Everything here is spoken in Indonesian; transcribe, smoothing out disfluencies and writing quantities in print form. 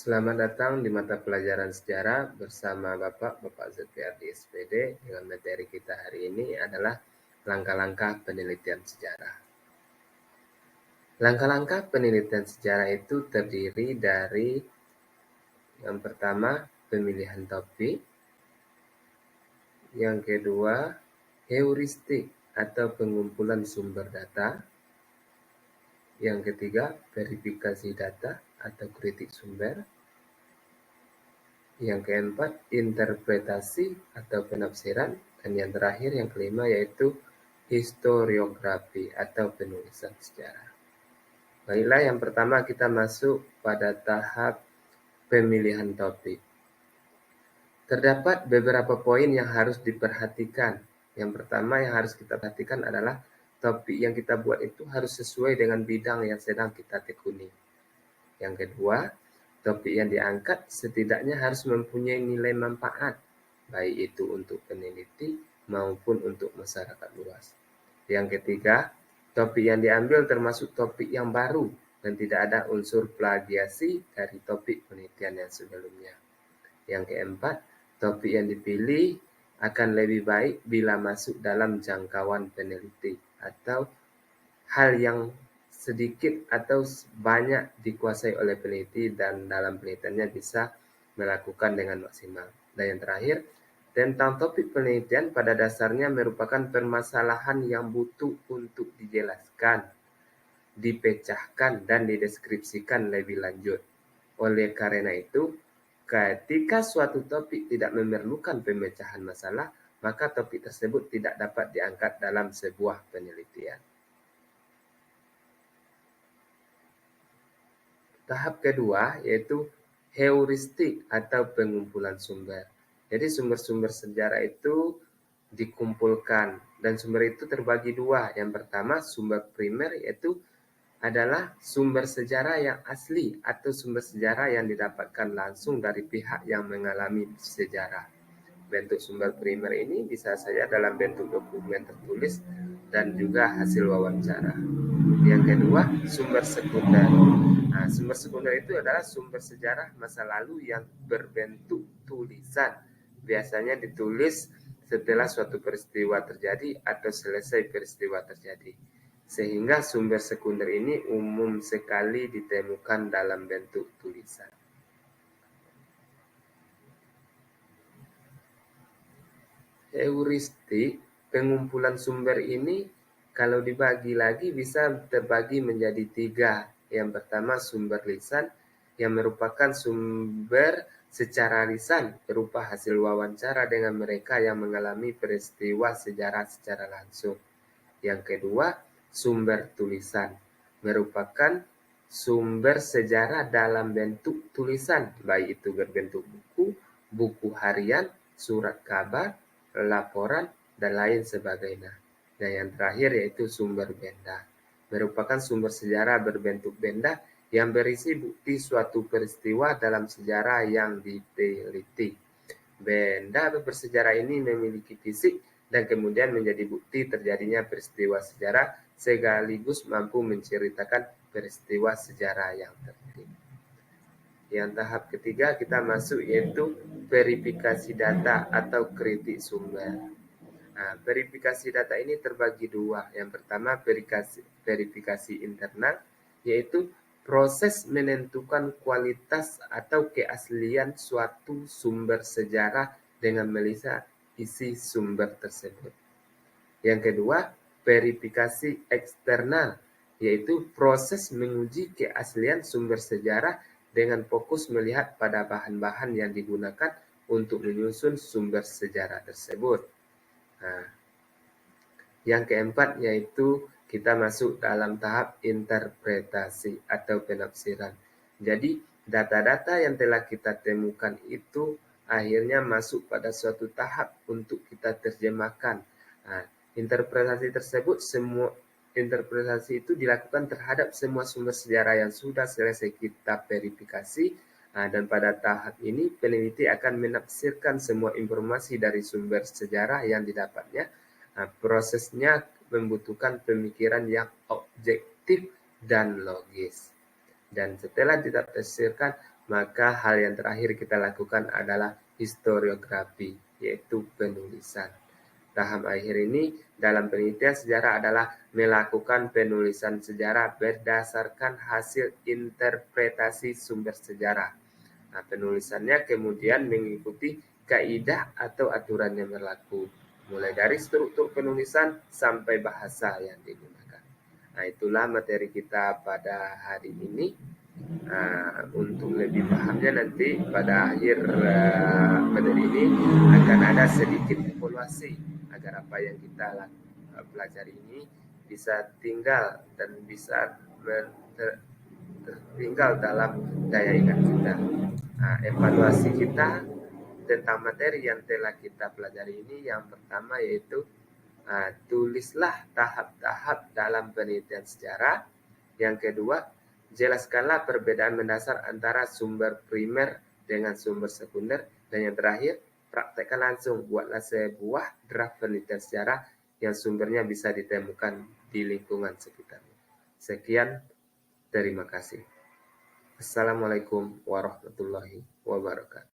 Selamat datang di mata pelajaran sejarah bersama Bapak ZPRD SPD. Dengan materi kita hari ini adalah langkah-langkah penelitian sejarah. Langkah-langkah penelitian sejarah itu terdiri dari yang pertama, pemilihan topik. Yang kedua, heuristik atau pengumpulan sumber data. Yang ketiga, verifikasi data atau kritik sumber. Yang keempat, interpretasi atau penafsiran. Dan yang terakhir, yang kelima, yaitu historiografi atau penulisan sejarah. Baiklah, yang pertama kita masuk pada tahap pemilihan topik. Terdapat beberapa poin yang harus diperhatikan. Yang pertama yang harus kita perhatikan adalah topik yang kita buat itu harus sesuai dengan bidang yang sedang kita tekuni. Yang kedua, topik yang diangkat setidaknya harus mempunyai nilai manfaat, baik itu untuk peneliti maupun untuk masyarakat luas. Yang ketiga, topik yang diambil termasuk topik yang baru dan tidak ada unsur plagiasi dari topik penelitian yang sebelumnya. Yang keempat, topik yang dipilih akan lebih baik bila masuk dalam jangkauan peneliti atau hal yang sedikit atau banyak dikuasai oleh peneliti dan dalam penelitiannya bisa melakukan dengan maksimal. Dan yang terakhir, tentang topik penelitian pada dasarnya merupakan permasalahan yang butuh untuk dijelaskan, dipecahkan, dan dideskripsikan lebih lanjut. Oleh karena itu, ketika suatu topik tidak memerlukan pemecahan masalah, maka topik tersebut tidak dapat diangkat dalam sebuah penelitian. Tahap kedua yaitu heuristik atau pengumpulan sumber. Jadi sumber-sumber sejarah itu dikumpulkan dan sumber itu terbagi dua. Yang pertama sumber primer yaitu adalah sumber sejarah yang asli atau sumber sejarah yang didapatkan langsung dari pihak yang mengalami sejarah. Bentuk sumber primer ini bisa saja dalam bentuk dokumen tertulis dan juga hasil wawancara. Yang kedua, sumber sekunder. Nah, sumber sekunder itu adalah sumber sejarah masa lalu yang berbentuk tulisan. Biasanya ditulis setelah suatu peristiwa terjadi atau selesai peristiwa terjadi. Sehingga sumber sekunder ini umum sekali ditemukan dalam bentuk tulisan. Heuristik, pengumpulan sumber ini kalau dibagi lagi bisa terbagi menjadi tiga. Yang pertama sumber lisan yang merupakan sumber secara lisan berupa hasil wawancara dengan mereka yang mengalami peristiwa sejarah secara langsung. Yang kedua, sumber tulisan merupakan sumber sejarah dalam bentuk tulisan, baik itu berbentuk buku, buku harian, surat kabar, laporan, dan lain sebagainya. Dan yang terakhir yaitu sumber benda, merupakan sumber sejarah berbentuk benda yang berisi bukti suatu peristiwa dalam sejarah yang diteliti. Benda bersejarah ini memiliki fisik dan kemudian menjadi bukti terjadinya peristiwa sejarah sekaligus mampu menceritakan peristiwa sejarah yang terjadi. Yang tahap ketiga kita masuk yaitu verifikasi data atau kritik sumber. Nah, verifikasi data ini terbagi dua. Yang pertama verifikasi internal, yaitu proses menentukan kualitas atau keaslian suatu sumber sejarah dengan melihat isi sumber tersebut. Yang kedua, verifikasi eksternal, yaitu proses menguji keaslian sumber sejarah dengan fokus melihat pada bahan-bahan yang digunakan untuk menyusun sumber sejarah tersebut. Nah, yang keempat yaitu kita masuk dalam tahap interpretasi atau penafsiran. Jadi data-data yang telah kita temukan itu akhirnya masuk pada suatu tahap untuk kita terjemahkan. Nah, interpretasi itu dilakukan terhadap semua sumber sejarah yang sudah selesai kita verifikasi. Nah, dan pada tahap ini peneliti akan menafsirkan semua informasi dari sumber sejarah yang didapatnya. Nah, prosesnya membutuhkan pemikiran yang objektif dan logis. Dan setelah ditafsirkan, maka hal yang terakhir kita lakukan adalah historiografi, yaitu penulisan. Tahap akhir ini dalam penelitian sejarah adalah melakukan penulisan sejarah berdasarkan hasil interpretasi sumber sejarah. Nah, penulisannya kemudian mengikuti kaidah atau aturan yang berlaku, mulai dari struktur penulisan sampai bahasa yang digunakan. Nah, itulah materi kita pada hari ini. Untuk lebih pahamnya nanti pada akhir materi ini akan ada sedikit evaluasi agar apa yang kita pelajari ini bisa tinggal dan bisa tertinggal dalam daya ingat kita. Evaluasi kita tentang materi yang telah kita pelajari ini yang pertama yaitu tulislah tahap-tahap dalam penelitian sejarah. Yang kedua, jelaskanlah perbedaan mendasar antara sumber primer dengan sumber sekunder. Dan yang terakhir, praktekkan langsung. Buatlah sebuah draft penelitian sejarah yang sumbernya bisa ditemukan di lingkungan sekitarnya. Sekian, terima kasih. Assalamualaikum warahmatullahi wabarakatuh.